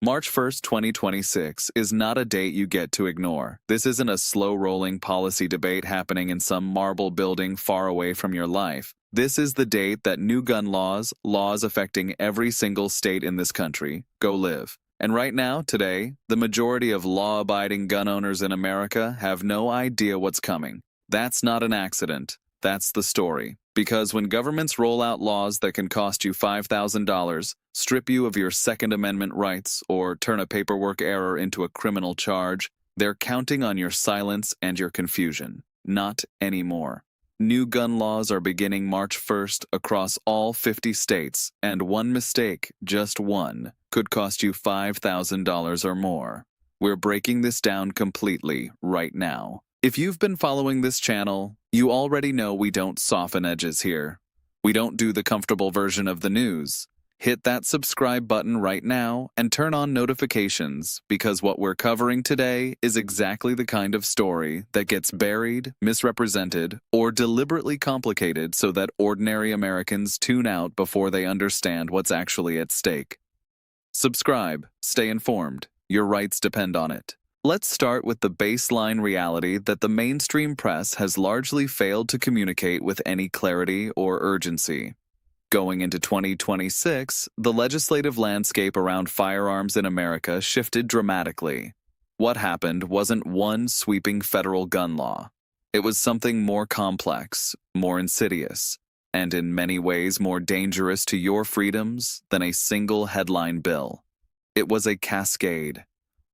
March 1st, 2026 is not a date you get to ignore. This isn't a slow-rolling policy debate happening in some marble building far away from your life. This is the date that new gun laws affecting every single state in this country, go live. And right now, today, the majority of law-abiding gun owners in America have no idea what's coming. That's not an accident. That's the story. Because when governments roll out laws that can cost you $5,000, strip you of your Second Amendment rights, or turn a paperwork error into a criminal charge, they're counting on your silence and your confusion. Not anymore. New gun laws are beginning March 1st across all 50 states, and one mistake, just one, could cost you $5,000 or more. We're breaking this down completely right now. If you've been following this channel, you already know we don't soften edges here. We don't do the comfortable version of the news. Hit that subscribe button right now and turn on notifications, because what we're covering today is exactly the kind of story that gets buried, misrepresented, or deliberately complicated so that ordinary Americans tune out before they understand what's actually at stake. Subscribe, stay informed. Your rights depend on it. Let's start with the baseline reality that the mainstream press has largely failed to communicate with any clarity or urgency. Going into 2026, the legislative landscape around firearms in America shifted dramatically. What happened wasn't one sweeping federal gun law. It was something more complex, more insidious, and in many ways more dangerous to your freedoms than a single headline bill. It was a cascade.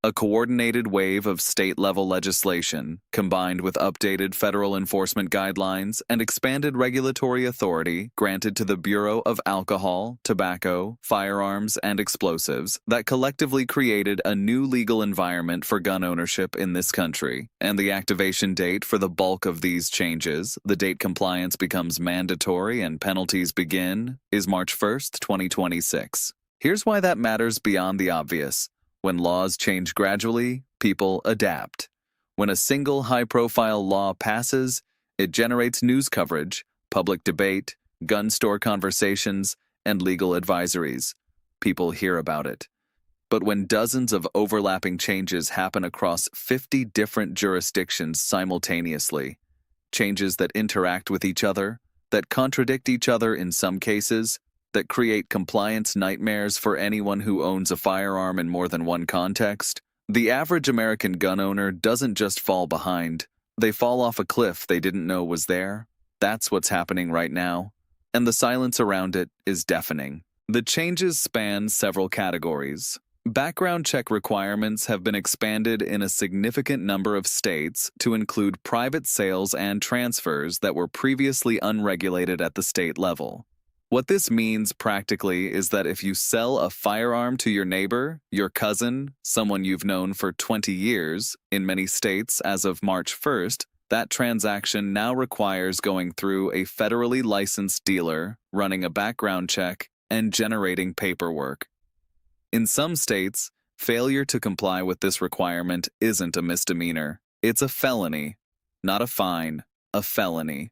A coordinated wave of state-level legislation, combined with updated federal enforcement guidelines and expanded regulatory authority granted to the Bureau of Alcohol, Tobacco, Firearms, and Explosives, that collectively created a new legal environment for gun ownership in this country. And the activation date for the bulk of these changes, the date compliance becomes mandatory and penalties begin, is March 1st, 2026. Here's why that matters beyond the obvious. When laws change gradually, people adapt. When a single high-profile law passes, it generates news coverage, public debate, gun store conversations, and legal advisories. People hear about it. But when dozens of overlapping changes happen across 50 different jurisdictions simultaneously, changes that interact with each other, that contradict each other in some cases, that create compliance nightmares for anyone who owns a firearm in more than one context, the average American gun owner doesn't just fall behind. They fall off a cliff they didn't know was there. That's what's happening right now. And the silence around it is deafening. The changes span several categories. Background check requirements have been expanded in a significant number of states to include private sales and transfers that were previously unregulated at the state level. What this means practically is that if you sell a firearm to your neighbor, your cousin, someone you've known for 20 years, in many states as of March 1st, that transaction now requires going through a federally licensed dealer, running a background check, and generating paperwork. In some states, failure to comply with this requirement isn't a misdemeanor. It's a felony. Not a fine, a felony.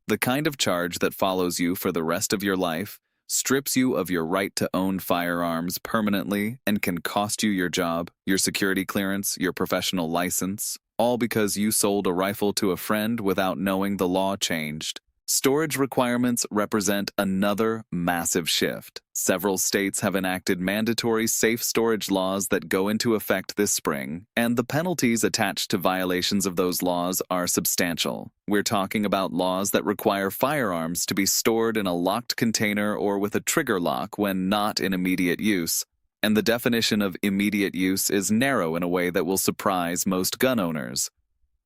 The kind of charge that follows you for the rest of your life, strips you of your right to own firearms permanently, and can cost you your job, your security clearance, your professional license, all because you sold a rifle to a friend without knowing the law changed. Storage requirements represent another massive shift. Several states have enacted mandatory safe storage laws that go into effect this spring, and the penalties attached to violations of those laws are substantial. We're talking about laws that require firearms to be stored in a locked container or with a trigger lock when not in immediate use. And the definition of immediate use is narrow in a way that will surprise most gun owners.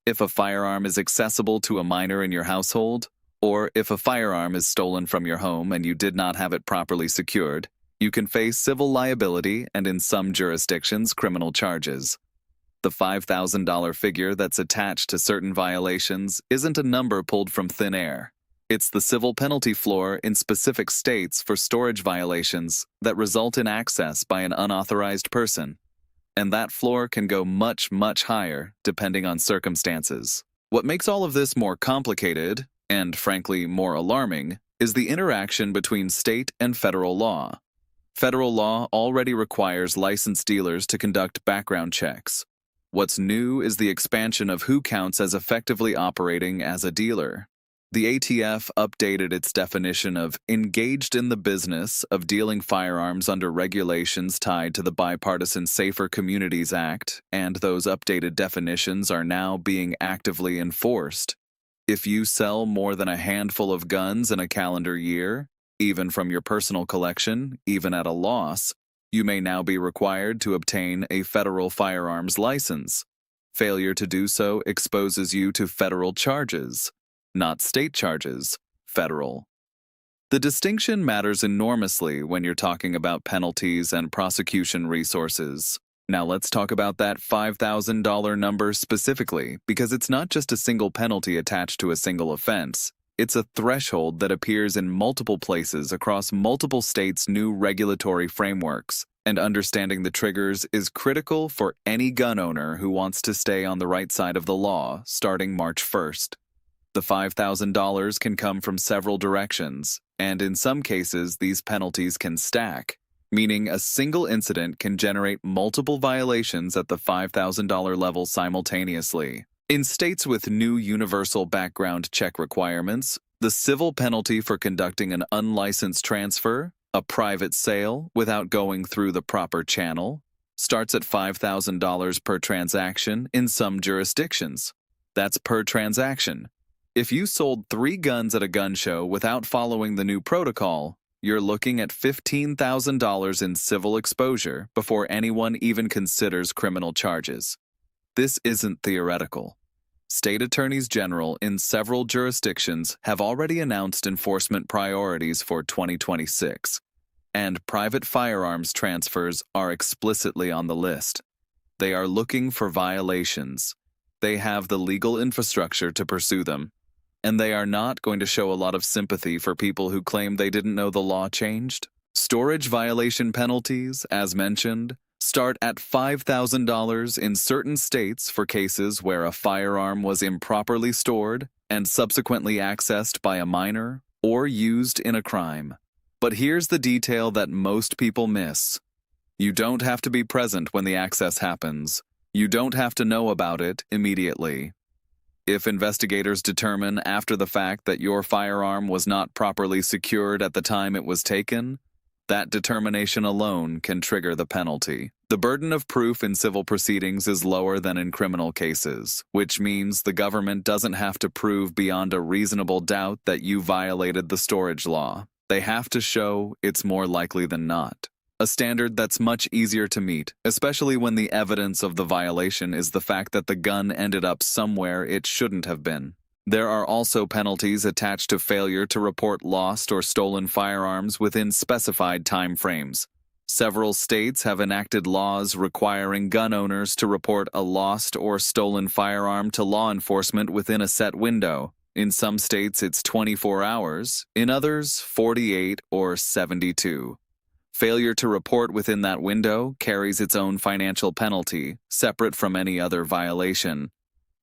If a firearm is accessible to a minor in your household, or if a firearm is stolen from your home and you did not have it properly secured, you can face civil liability and, in some jurisdictions, criminal charges. The $5,000 figure that's attached to certain violations isn't a number pulled from thin air. It's the civil penalty floor in specific states for storage violations that result in access by an unauthorized person. And that floor can go much, much higher, depending on circumstances. What makes all of this more complicated, and frankly more alarming, is the interaction between state and federal law. Federal law already requires licensed dealers to conduct background checks. What's new is the expansion of who counts as effectively operating as a dealer. The ATF updated its definition of engaged in the business of dealing firearms under regulations tied to the Bipartisan Safer Communities Act, and those updated definitions are now being actively enforced. If you sell more than a handful of guns in a calendar year, even from your personal collection, even at a loss, you may now be required to obtain a federal firearms license. Failure to do so exposes you to federal charges. Not state charges, federal. The distinction matters enormously when you're talking about penalties and prosecution resources. Now let's talk about that $5,000 number specifically, because it's not just a single penalty attached to a single offense. It's a threshold that appears in multiple places across multiple states' new regulatory frameworks, and understanding the triggers is critical for any gun owner who wants to stay on the right side of the law starting March 1st. The $5,000 can come from several directions, and in some cases these penalties can stack, meaning a single incident can generate multiple violations at the $5,000 level simultaneously. In states with new universal background check requirements, the civil penalty for conducting an unlicensed transfer, a private sale without going through the proper channel, starts at $5,000 per transaction in some jurisdictions. That's per transaction. If you sold 3 guns at a gun show without following the new protocol, you're looking at $15,000 in civil exposure before anyone even considers criminal charges. This isn't theoretical. State attorneys general in several jurisdictions have already announced enforcement priorities for 2026, and private firearms transfers are explicitly on the list. They are looking for violations. They have the legal infrastructure to pursue them, and they are not going to show a lot of sympathy for people who claim they didn't know the law changed. Storage violation penalties, as mentioned, start at $5,000 in certain states for cases where a firearm was improperly stored and subsequently accessed by a minor or used in a crime. But here's the detail that most people miss. You don't have to be present when the access happens. You don't have to know about it immediately. If investigators determine after the fact that your firearm was not properly secured at the time it was taken, that determination alone can trigger the penalty. The burden of proof in civil proceedings is lower than in criminal cases, which means the government doesn't have to prove beyond a reasonable doubt that you violated the storage law. They have to show it's more likely than not. A standard that's much easier to meet, especially when the evidence of the violation is the fact that the gun ended up somewhere it shouldn't have been. There are also penalties attached to failure to report lost or stolen firearms within specified time frames. Several states have enacted laws requiring gun owners to report a lost or stolen firearm to law enforcement within a set window. In some states, it's 24 hours, in others, 48 or 72. Failure to report within that window carries its own financial penalty, separate from any other violation.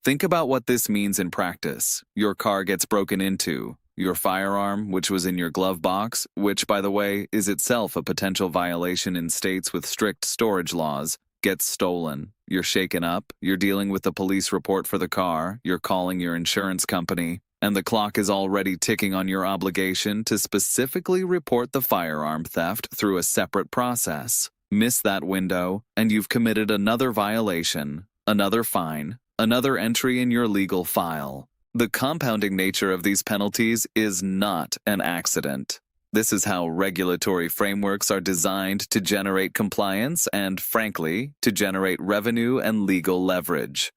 Think about what this means in practice. Your car gets broken into. Your firearm, which was in your glove box, which, by the way, is itself a potential violation in states with strict storage laws, gets stolen. You're shaken up, you're dealing with the police report for the car, you're calling your insurance company, and the clock is already ticking on your obligation to specifically report the firearm theft through a separate process. Miss that window, and you've committed another violation, another fine, another entry in your legal file. The compounding nature of these penalties is not an accident. This is how regulatory frameworks are designed to generate compliance and, frankly, to generate revenue and legal leverage.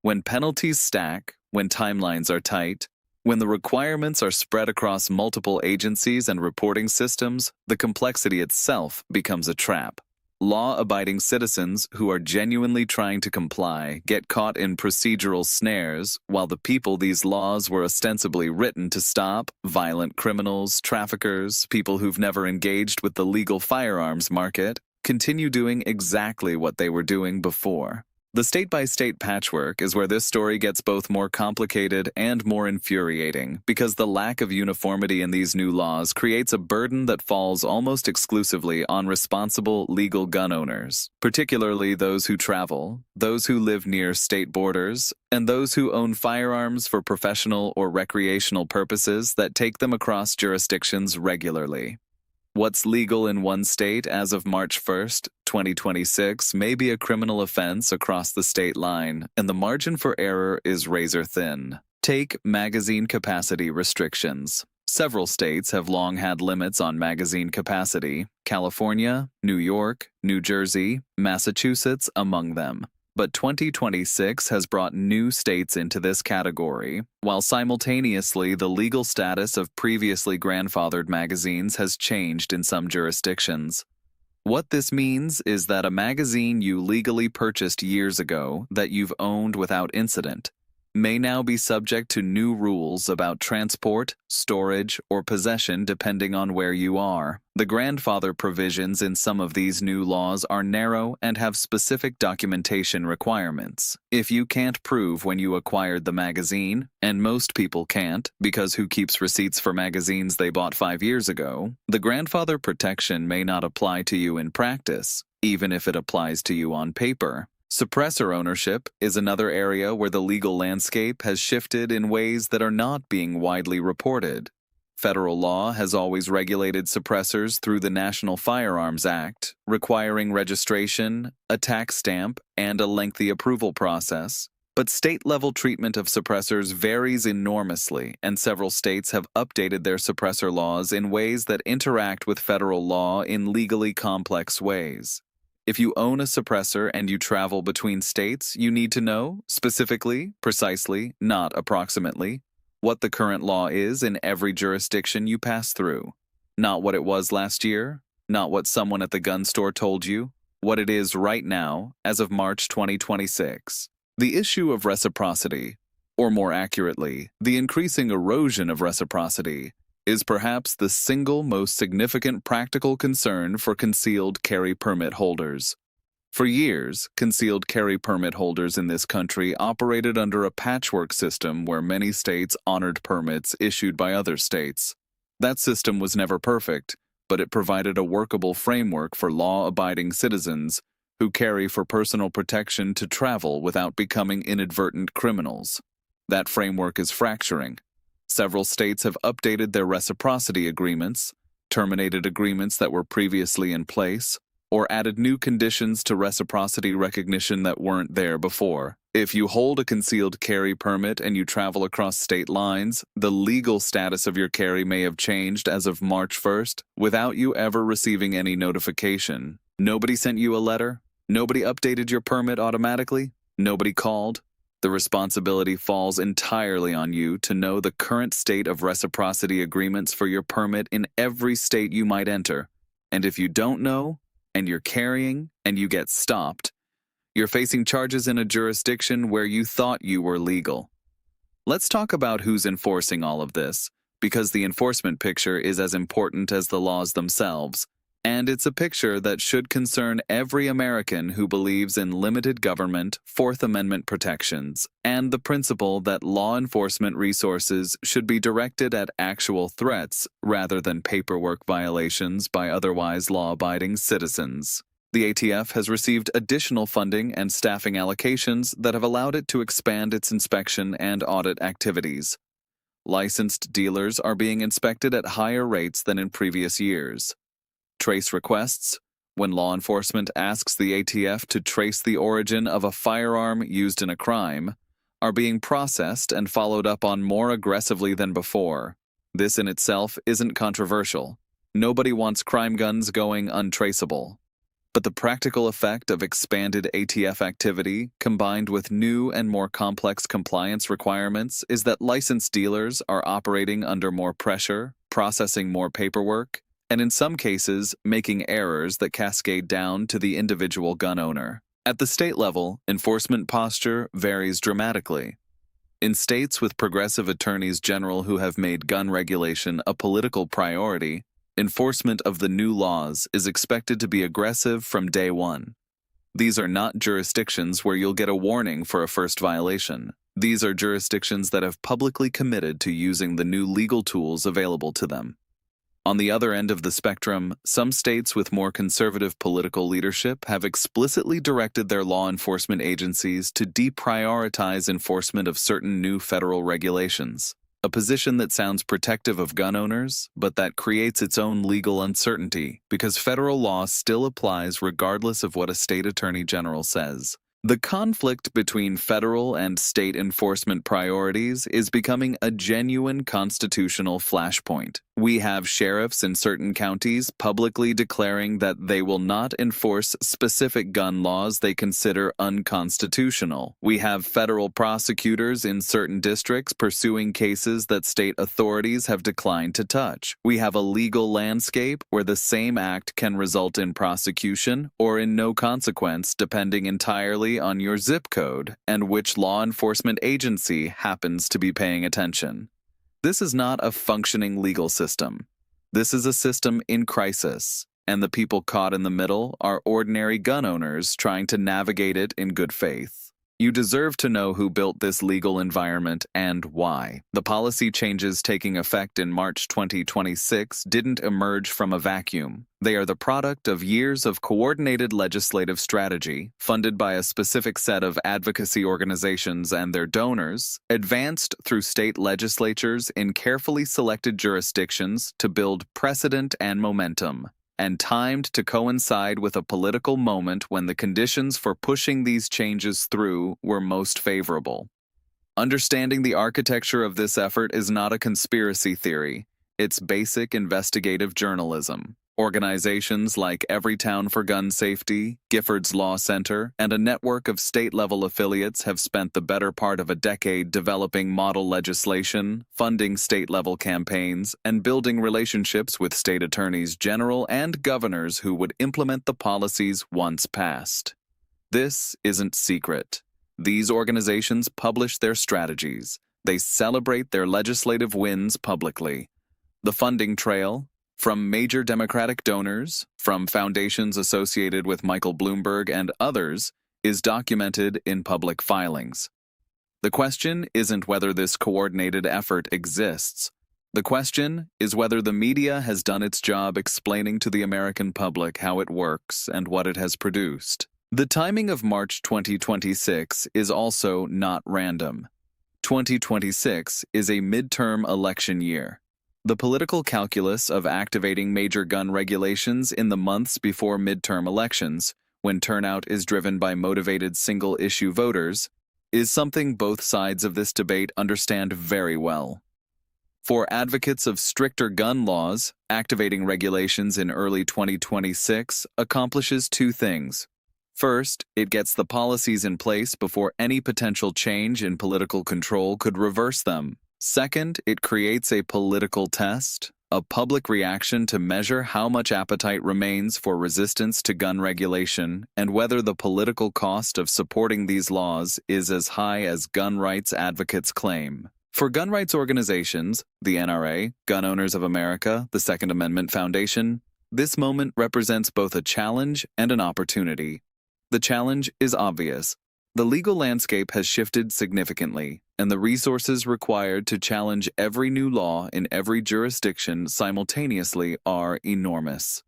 When penalties stack, when timelines are tight, when the requirements are spread across multiple agencies and reporting systems, the complexity itself becomes a trap. Law-abiding citizens who are genuinely trying to comply get caught in procedural snares, while the people these laws were ostensibly written to stop, violent criminals, traffickers, people who've never engaged with the legal firearms market, continue doing exactly what they were doing before. The state-by-state patchwork is where this story gets both more complicated and more infuriating, because the lack of uniformity in these new laws creates a burden that falls almost exclusively on responsible legal gun owners, particularly those who travel, those who live near state borders, and those who own firearms for professional or recreational purposes that take them across jurisdictions regularly. What's legal in one state as of March 1st, 2026 may be a criminal offense across the state line, and the margin for error is razor thin. Take magazine capacity restrictions. Several states have long had limits on magazine capacity, California, New York, New Jersey, Massachusetts among them. But 2026 has brought new states into this category, while simultaneously the legal status of previously grandfathered magazines has changed in some jurisdictions. What this means is that a magazine you legally purchased years ago that you've owned without incident may now be subject to new rules about transport, storage, or possession depending on where you are. The grandfather provisions in some of these new laws are narrow and have specific documentation requirements. If you can't prove when you acquired the magazine, and most people can't because who keeps receipts for magazines they bought 5 years ago, the grandfather protection may not apply to you in practice, even if it applies to you on paper. Suppressor ownership is another area where the legal landscape has shifted in ways that are not being widely reported. Federal law has always regulated suppressors through the National Firearms Act, requiring registration, a tax stamp, and a lengthy approval process. But state-level treatment of suppressors varies enormously, and several states have updated their suppressor laws in ways that interact with federal law in legally complex ways. If you own a suppressor and you travel between states, you need to know, specifically, precisely, not approximately, what the current law is in every jurisdiction you pass through. Not what it was last year, not what someone at the gun store told you, what it is right now, as of March 2026. The issue of reciprocity, or more accurately, the increasing erosion of reciprocity, is perhaps the single most significant practical concern for concealed carry permit holders. For years, concealed carry permit holders in this country operated under a patchwork system where many states honored permits issued by other states. That system was never perfect, but it provided a workable framework for law-abiding citizens who carry for personal protection to travel without becoming inadvertent criminals. That framework is fracturing. Several states have updated their reciprocity agreements, terminated agreements that were previously in place, or added new conditions to reciprocity recognition that weren't there before. If you hold a concealed carry permit and you travel across state lines, the legal status of your carry may have changed as of March 1st without you ever receiving any notification. Nobody sent you a letter? Nobody updated your permit automatically? Nobody called? The responsibility falls entirely on you to know the current state of reciprocity agreements for your permit in every state you might enter. And if you don't know, and you're carrying, and you get stopped, you're facing charges in a jurisdiction where you thought you were legal. Let's talk about who's enforcing all of this, because the enforcement picture is as important as the laws themselves. And it's a picture that should concern every American who believes in limited government, Fourth Amendment protections, and the principle that law enforcement resources should be directed at actual threats rather than paperwork violations by otherwise law-abiding citizens. The ATF has received additional funding and staffing allocations that have allowed it to expand its inspection and audit activities. Licensed dealers are being inspected at higher rates than in previous years. Trace requests, when law enforcement asks the ATF to trace the origin of a firearm used in a crime, are being processed and followed up on more aggressively than before. This in itself isn't controversial. Nobody wants crime guns going untraceable. But the practical effect of expanded ATF activity, combined with new and more complex compliance requirements, is that licensed dealers are operating under more pressure, processing more paperwork, and in some cases, making errors that cascade down to the individual gun owner. At the state level, enforcement posture varies dramatically. In states with progressive attorneys general who have made gun regulation a political priority, enforcement of the new laws is expected to be aggressive from day one. These are not jurisdictions where you'll get a warning for a first violation. These are jurisdictions that have publicly committed to using the new legal tools available to them. On the other end of the spectrum, some states with more conservative political leadership have explicitly directed their law enforcement agencies to deprioritize enforcement of certain new federal regulations, a position that sounds protective of gun owners, but that creates its own legal uncertainty because federal law still applies regardless of what a state attorney general says. The conflict between federal and state enforcement priorities is becoming a genuine constitutional flashpoint. We have sheriffs in certain counties publicly declaring that they will not enforce specific gun laws they consider unconstitutional. We have federal prosecutors in certain districts pursuing cases that state authorities have declined to touch. We have a legal landscape where the same act can result in prosecution or in no consequence depending entirely on your zip code and which law enforcement agency happens to be paying attention. This is not a functioning legal system. This is a system in crisis, and the people caught in the middle are ordinary gun owners trying to navigate it in good faith. You deserve to know who built this legal environment and why. The policy changes taking effect in March 2026 didn't emerge from a vacuum. They are the product of years of coordinated legislative strategy, funded by a specific set of advocacy organizations and their donors, advanced through state legislatures in carefully selected jurisdictions to build precedent and momentum, and timed to coincide with a political moment when the conditions for pushing these changes through were most favorable. Understanding the architecture of this effort is not a conspiracy theory, it's basic investigative journalism. Organizations like Everytown for Gun Safety, Giffords Law Center, and a network of state-level affiliates have spent the better part of a decade developing model legislation, funding state-level campaigns, and building relationships with state attorneys general and governors who would implement the policies once passed. This isn't secret. These organizations publish their strategies. They celebrate their legislative wins publicly. The funding trail, from major Democratic donors, from foundations associated with Michael Bloomberg and others, is documented in public filings. The question isn't whether this coordinated effort exists. The question is whether the media has done its job explaining to the American public how it works and what it has produced. The timing of March 2026 is also not random. 2026 is a midterm election year. The political calculus of activating major gun regulations in the months before midterm elections, when turnout is driven by motivated single-issue voters, is something both sides of this debate understand very well. For advocates of stricter gun laws, activating regulations in early 2026 accomplishes two things. First, it gets the policies in place before any potential change in political control could reverse them. Second, it creates a political test, a public reaction to measure how much appetite remains for resistance to gun regulation and whether the political cost of supporting these laws is as high as gun rights advocates claim. For gun rights organizations, the NRA, Gun Owners of America, the Second Amendment Foundation, this moment represents both a challenge and an opportunity. The challenge is obvious. The legal landscape has shifted significantly, and the resources required to challenge every new law in every jurisdiction simultaneously are enormous.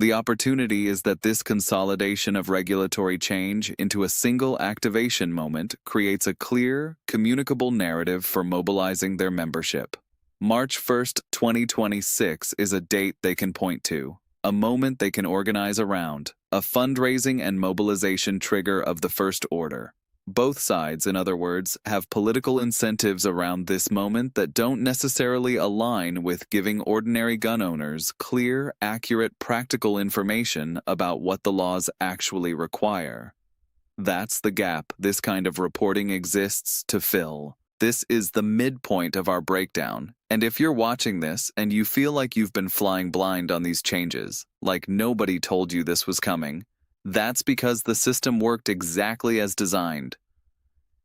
The opportunity is that this consolidation of regulatory change into a single activation moment creates a clear, communicable narrative for mobilizing their membership. March 1st, 2026 is a date they can point to, a moment they can organize around, a fundraising and mobilization trigger of the first order. Both sides, in other words, have political incentives around this moment that don't necessarily align with giving ordinary gun owners clear, accurate, practical information about what the laws actually require. That's the gap this kind of reporting exists to fill. This is the midpoint of our breakdown, and if you're watching this and you feel like you've been flying blind on these changes, like nobody told you this was coming, that's because the system worked exactly as designed.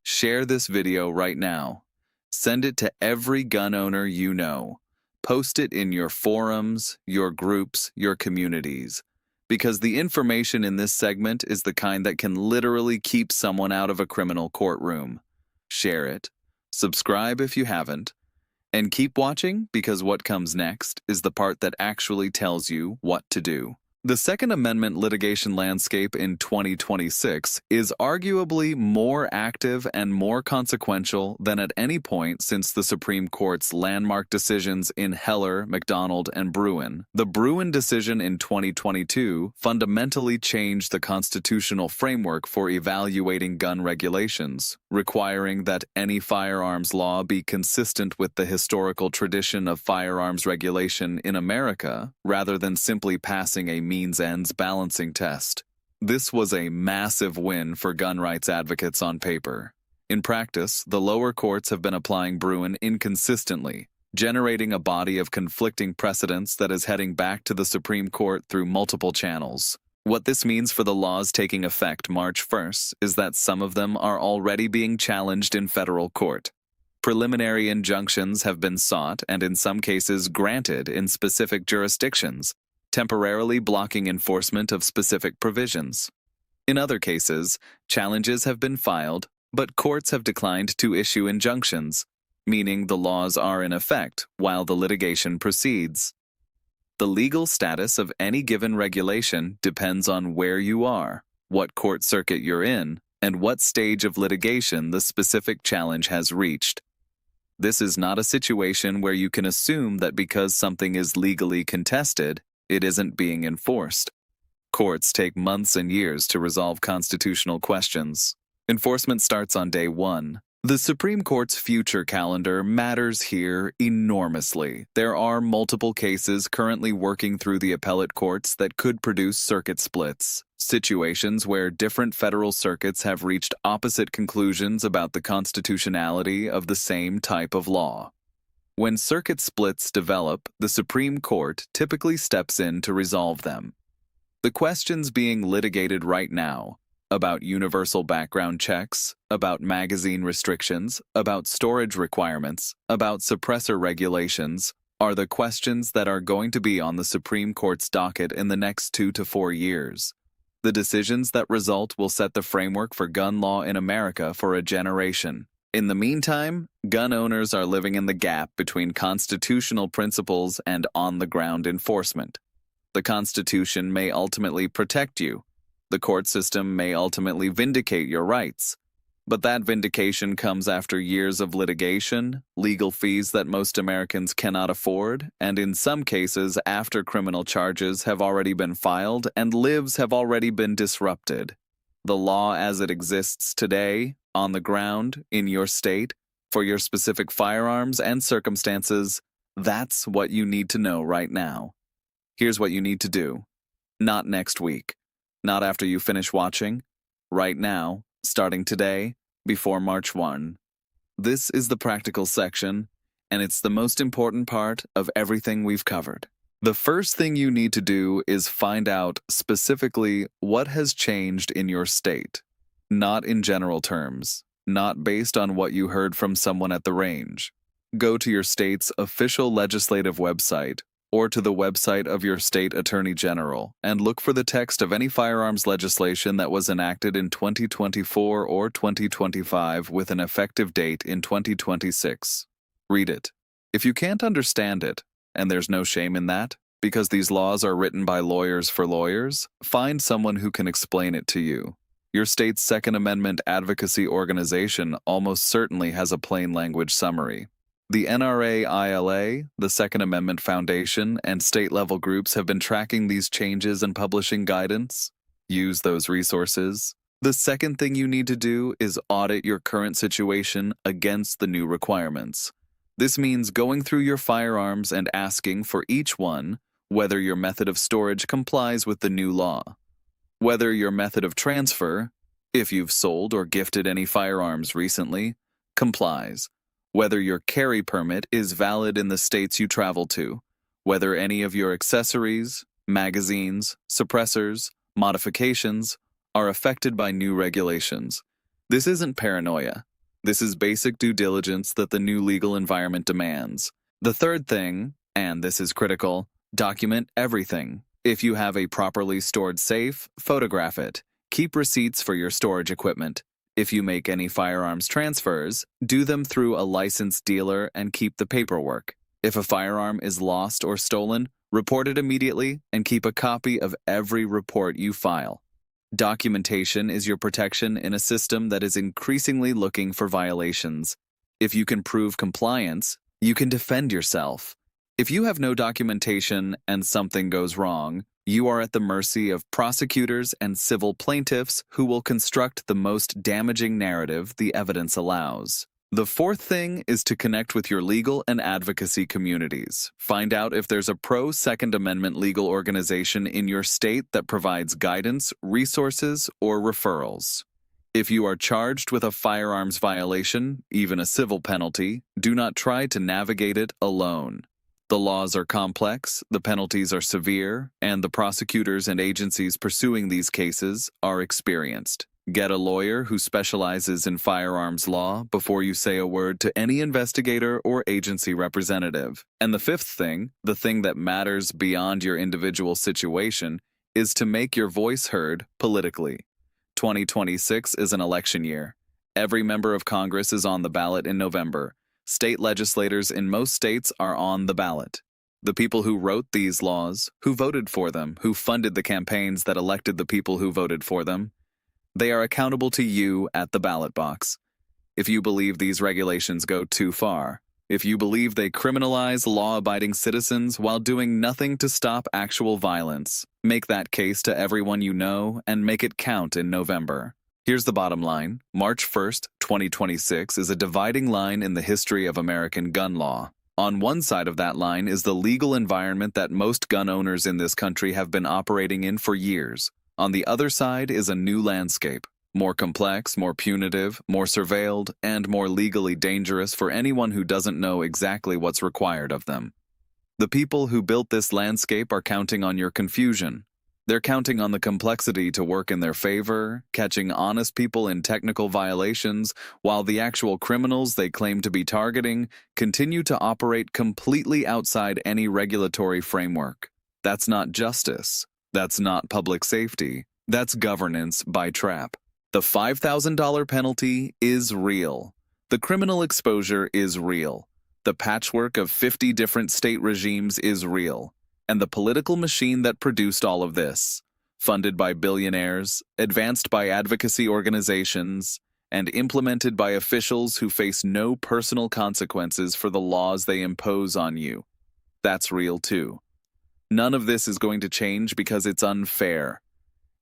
Share this video right now. Send it to every gun owner you know. Post it in your forums, your groups, your communities. because the information in this segment is the kind that can literally keep someone out of a criminal courtroom. Share it, subscribe if you haven't, and keep watching because what comes next is the part that actually tells you what to do. The Second Amendment litigation landscape in 2026 is arguably more active and more consequential than at any point since the Supreme Court's landmark decisions in Heller, McDonald, and Bruen. The Bruen decision in 2022 fundamentally changed the constitutional framework for evaluating gun regulations, requiring that any firearms law be consistent with the historical tradition of firearms regulation in America, rather than simply passing a means-ends balancing test. This was a massive win for gun rights advocates on paper. In practice, the lower courts have been applying Bruen inconsistently, generating a body of conflicting precedents that is heading back to the Supreme Court through multiple channels. What this means for the laws taking effect March 1st is that some of them are already being challenged in federal court. Preliminary injunctions have been sought and in some cases granted in specific jurisdictions, temporarily blocking enforcement of specific provisions. In other cases, challenges have been filed, but courts have declined to issue injunctions, meaning the laws are in effect while the litigation proceeds. The legal status of any given regulation depends on where you are, what court circuit you're in, and what stage of litigation the specific challenge has reached. This is not a situation where you can assume that because something is legally contested, it isn't being enforced. Courts take months and years to resolve constitutional questions. Enforcement starts on day one. The Supreme Court's future calendar matters here enormously. There are multiple cases currently working through the appellate courts that could produce circuit splits, situations where different federal circuits have reached opposite conclusions about the constitutionality of the same type of law. When circuit splits develop, the Supreme Court typically steps in to resolve them. The questions being litigated right now about universal background checks, about magazine restrictions, about storage requirements, about suppressor regulations, are the questions that are going to be on the Supreme Court's docket in the next 2 to 4 years. The decisions that result will set the framework for gun law in America for a generation. In the meantime, gun owners are living in the gap between constitutional principles and on-the-ground enforcement. The Constitution may ultimately protect you. The court system may ultimately vindicate your rights. But that vindication comes after years of litigation, legal fees that most Americans cannot afford, and in some cases after criminal charges have already been filed and lives have already been disrupted. The law as it exists today, on the ground, in your state, for your specific firearms and circumstances, that's what you need to know right now. Here's what you need to do. Not next week. Not after you finish watching. Right now, starting today, before March 1. This is the practical section, and it's the most important part of everything we've covered. The first thing you need to do is find out specifically what has changed in your state. Not in general terms, not based on what you heard from someone at the range. Go to your state's official legislative website or to the website of your state attorney general and look for the text of any firearms legislation that was enacted in 2024 or 2025 with an effective date in 2026. Read it. If you can't understand it, and there's no shame in that, because these laws are written by lawyers for lawyers, find someone who can explain it to you. Your state's Second Amendment advocacy organization almost certainly has a plain language summary. The NRA-ILA, the Second Amendment Foundation, and state-level groups have been tracking these changes and publishing guidance. Use those resources. The second thing you need to do is audit your current situation against the new requirements. This means going through your firearms and asking for each one whether your method of storage complies with the new law, whether your method of transfer, if you've sold or gifted any firearms recently, complies, whether your carry permit is valid in the states you travel to, whether any of your accessories, magazines, suppressors, modifications are affected by new regulations. This isn't paranoia. This is basic due diligence that the new legal environment demands. The third thing, and this is critical, document everything. If you have a properly stored safe, photograph it. Keep receipts for your storage equipment. If you make any firearms transfers, do them through a licensed dealer and keep the paperwork. If a firearm is lost or stolen, report it immediately and keep a copy of every report you file. Documentation is your protection in a system that is increasingly looking for violations. If you can prove compliance, you can defend yourself. If you have no documentation and something goes wrong, you are at the mercy of prosecutors and civil plaintiffs who will construct the most damaging narrative the evidence allows. The fourth thing is to connect with your legal and advocacy communities. Find out if there's a pro-Second Amendment legal organization in your state that provides guidance, resources, or referrals. If you are charged with a firearms violation, even a civil penalty, do not try to navigate it alone. The laws are complex, the penalties are severe, and the prosecutors and agencies pursuing these cases are experienced. Get a lawyer who specializes in firearms law before you say a word to any investigator or agency representative. And the fifth thing, the thing that matters beyond your individual situation, is to make your voice heard politically. 2026 is an election year. Every member of Congress is on the ballot in November. State legislators in most states are on the ballot. The people who wrote these laws, who voted for them, who funded the campaigns that elected the people who voted for them, they are accountable to you at the ballot box. If you believe these regulations go too far, if you believe they criminalize law-abiding citizens while doing nothing to stop actual violence, make that case to everyone you know and make it count in November. Here's the bottom line. March 1st, 2026 is a dividing line in the history of American gun law. On one side of that line is the legal environment that most gun owners in this country have been operating in for years. On the other side is a new landscape, more complex, more punitive, more surveilled, and more legally dangerous for anyone who doesn't know exactly what's required of them. The people who built this landscape are counting on your confusion. They're counting on the complexity to work in their favor, catching honest people in technical violations, while the actual criminals they claim to be targeting continue to operate completely outside any regulatory framework. That's not justice. That's not public safety. That's governance by trap. The $5,000 penalty is real. The criminal exposure is real. The patchwork of 50 different state regimes is real. And the political machine that produced all of this, funded by billionaires, advanced by advocacy organizations, and implemented by officials who face no personal consequences for the laws they impose on you, that's real too. None of this is going to change because it's unfair.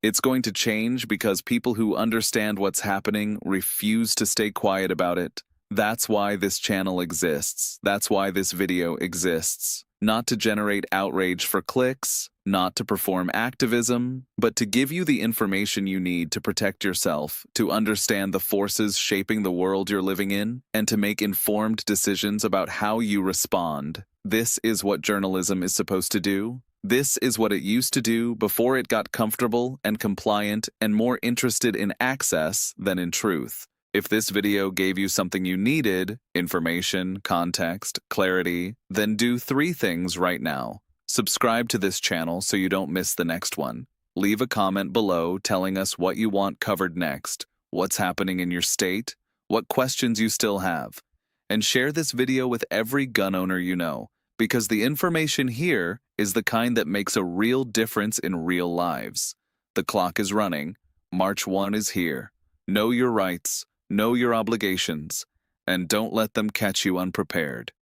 It's going to change because people who understand what's happening refuse to stay quiet about it. That's why this channel exists. That's why this video exists. Not to generate outrage for clicks, not to perform activism, but to give you the information you need to protect yourself, to understand the forces shaping the world you're living in, and to make informed decisions about how you respond. This is what journalism is supposed to do. This is what it used to do before it got comfortable and compliant and more interested in access than in truth. If this video gave you something you needed, information, context, clarity, then do 3 things right now. Subscribe to this channel so you don't miss the next one. Leave a comment below telling us what you want covered next, what's happening in your state, what questions you still have. And share this video with every gun owner you know, because the information here is the kind that makes a real difference in real lives. The clock is running. March 1 is here. Know your rights. Know your obligations, and don't let them catch you unprepared.